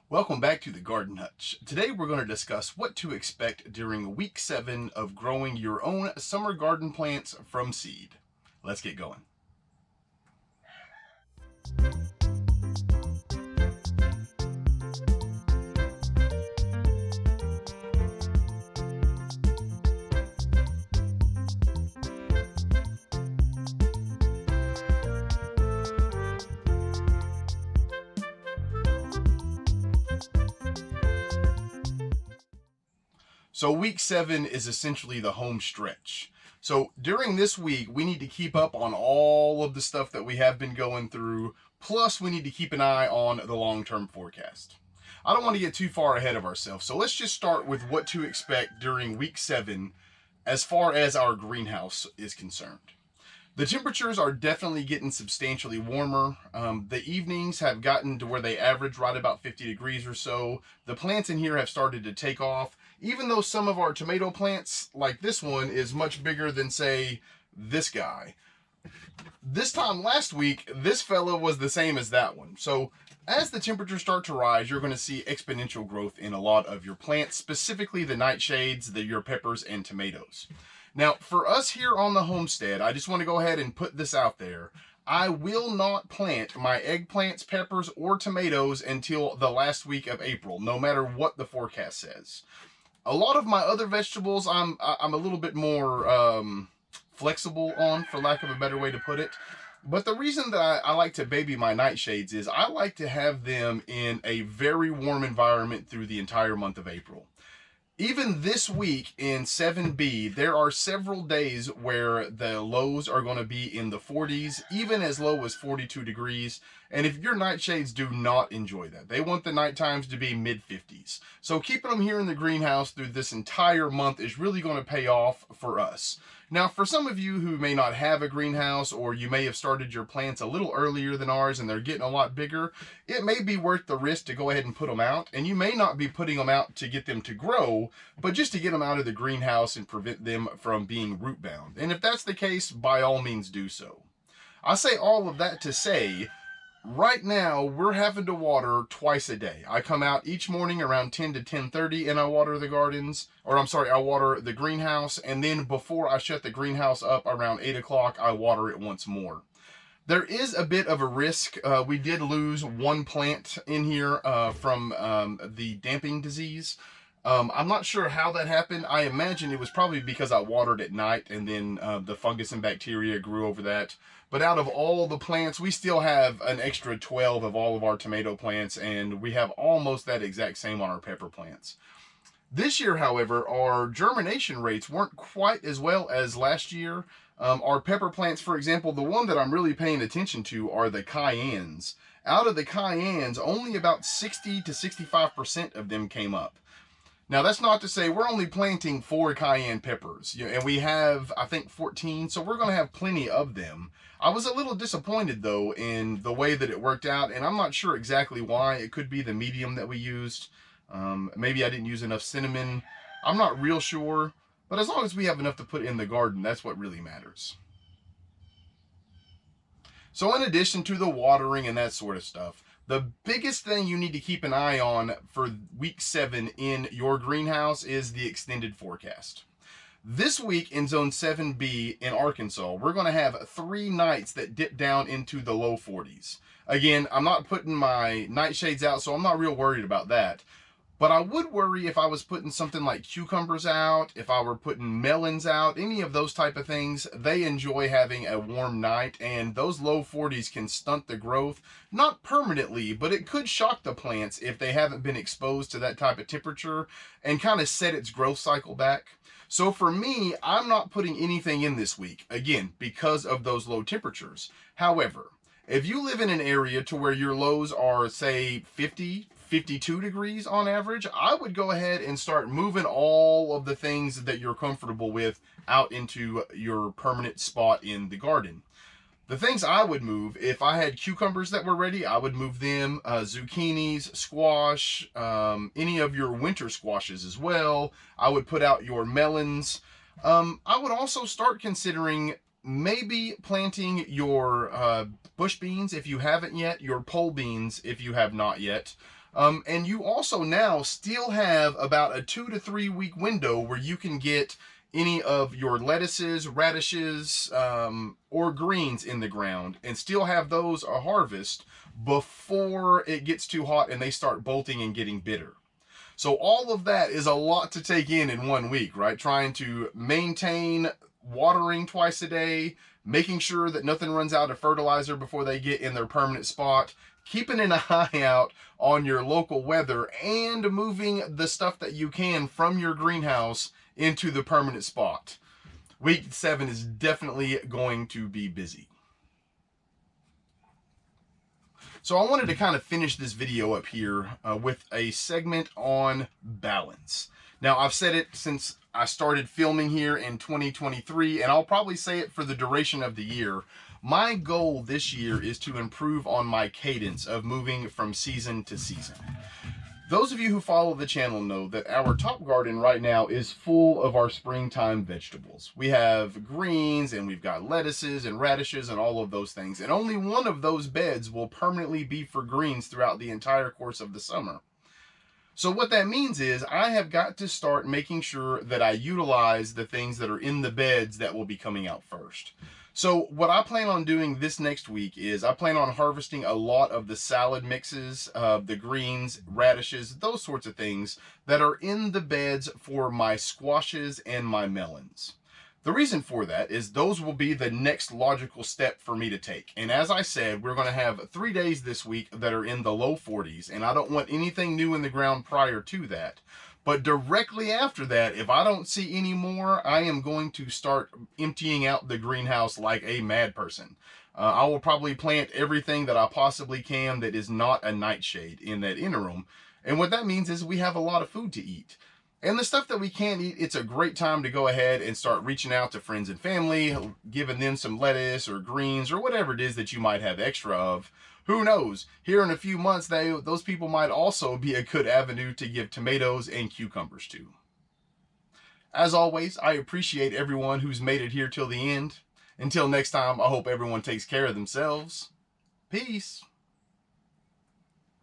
Welcome back to the Garden Hutch. Today we're going to discuss what to expect during week 7 of growing your own summer garden plants from seed. Let's get going. So week 7 is essentially the home stretch. So during this week, we need to keep up on all of the stuff that we have been going through, plus we need to keep an eye on the long-term forecast. I don't want to get too far ahead of ourselves, so let's just start with what to expect during week 7 as far as our greenhouse is concerned. The temperatures are definitely getting substantially warmer. The evenings have gotten to where they average right about 50 degrees or so. The plants in here have started to take off, even though some of our tomato plants, like this one, is much bigger than, say, this guy. This time last week, this fella was the same as that one. So as the temperatures start to rise, you're going to see exponential growth in a lot of your plants, specifically the nightshades, your peppers, and tomatoes. Now, for us here on the homestead, I just want to go ahead and put this out there. I will not plant my eggplants, peppers, or tomatoes until the last week of April, no matter what the forecast says. A lot of my other vegetables, I'm a little bit more flexible on, for lack of a better way to put it. But the reason that I like to baby my nightshades is I like to have them in a very warm environment through the entire month of April. Even this week in 7B, there are several days where the lows are going to be in the 40s, even as low as 42 degrees. And if your nightshades do not enjoy that, they want the night times to be mid-50s. So keeping them here in the greenhouse through this entire month is really going to pay off for us. Now, for some of you who may not have a greenhouse, or you may have started your plants a little earlier than ours and they're getting a lot bigger, it may be worth the risk to go ahead and put them out. And you may not be putting them out to get them to grow, but just to get them out of the greenhouse and prevent them from being root bound. And if that's the case, by all means do so. I say all of that to say, right now, we're having to water twice a day. I come out each morning around 10 to 10:30 and I water the gardens, or I'm sorry, I water the greenhouse. And then before I shut the greenhouse up around 8 o'clock, I water it once more. There is a bit of a risk. We did lose one plant in here from the damping disease. I'm not sure how that happened. I imagine it was probably because I watered at night and then the fungus and bacteria grew over that. But out of all the plants, we still have an extra 12 of all of our tomato plants, and we have almost that exact same on our pepper plants. This year, however, our germination rates weren't quite as well as last year. Our pepper plants, for example, the one that I'm really paying attention to are the cayennes. Out of the cayennes, only about 60 to 65% of them came up. Now, that's not to say we're only planting 4 cayenne peppers, and we have, I think, 14, so we're going to have plenty of them. I was a little disappointed, though, in the way that it worked out, and I'm not sure exactly why. It could be the medium that we used. Maybe I didn't use enough cinnamon. I'm not real sure, but as long as we have enough to put in the garden, that's what really matters. So in addition to the watering and that sort of stuff, the biggest thing you need to keep an eye on for week 7 in your greenhouse is the extended forecast. This week in zone 7B in Arkansas, we're going to have 3 nights that dip down into the low 40s. Again, I'm not putting my nightshades out, so I'm not real worried about that. But I would worry if I was putting something like cucumbers out, if I were putting melons out, any of those type of things. They enjoy having a warm night, and those low 40s can stunt the growth. Not permanently, but it could shock the plants if they haven't been exposed to that type of temperature and kind of set its growth cycle back. So for me, I'm not putting anything in this week, again, because of those low temperatures. However, if you live in an area to where your lows are, say, 50, 52 degrees on average, I would go ahead and start moving all of the things that you're comfortable with out into your permanent spot in the garden. The things I would move, if I had cucumbers that were ready, I would move them, zucchinis, squash, any of your winter squashes as well. I would put out your melons. I would also start considering maybe planting your bush beans if you haven't yet, your pole beans if you have not yet. And you also now still have about a 2 to 3 week window where you can get any of your lettuces, radishes, or greens in the ground and still have those a harvest before it gets too hot and they start bolting and getting bitter. So all of that is a lot to take in 1 week, right? Trying to maintain watering twice a day, making sure that nothing runs out of fertilizer before they get in their permanent spot, keeping an eye out on your local weather, and moving the stuff that you can from your greenhouse into the permanent spot. Week 7 is definitely going to be busy. So I wanted to kind of finish this video up here with a segment on balance. Now, I've said it since I started filming here in 2023, and I'll probably say it for the duration of the year. My goal this year is to improve on my cadence of moving from season to season. Those of you who follow the channel know that our top garden right now is full of our springtime vegetables. We have greens and we've got lettuces and radishes and all of those things. And only one of those beds will permanently be for greens throughout the entire course of the summer. So what that means is I have got to start making sure that I utilize the things that are in the beds that will be coming out first. So what I plan on doing this next week is I plan on harvesting a lot of the salad mixes, the greens, radishes, those sorts of things that are in the beds for my squashes and my melons. The reason for that is those will be the next logical step for me to take. And as I said, we're going to have 3 days this week that are in the low 40s, and I don't want anything new in the ground prior to that. But directly after that, if I don't see any more, I am going to start emptying out the greenhouse like a mad person. I will probably plant everything that I possibly can that is not a nightshade in that interim. And what that means is we have a lot of food to eat. And the stuff that we can't eat, it's a great time to go ahead and start reaching out to friends and family, giving them some lettuce or greens or whatever it is that you might have extra of. Who knows? Here in a few months, those people might also be a good avenue to give tomatoes and cucumbers to. As always, I appreciate everyone who's made it here till the end. Until next time, I hope everyone takes care of themselves. Peace.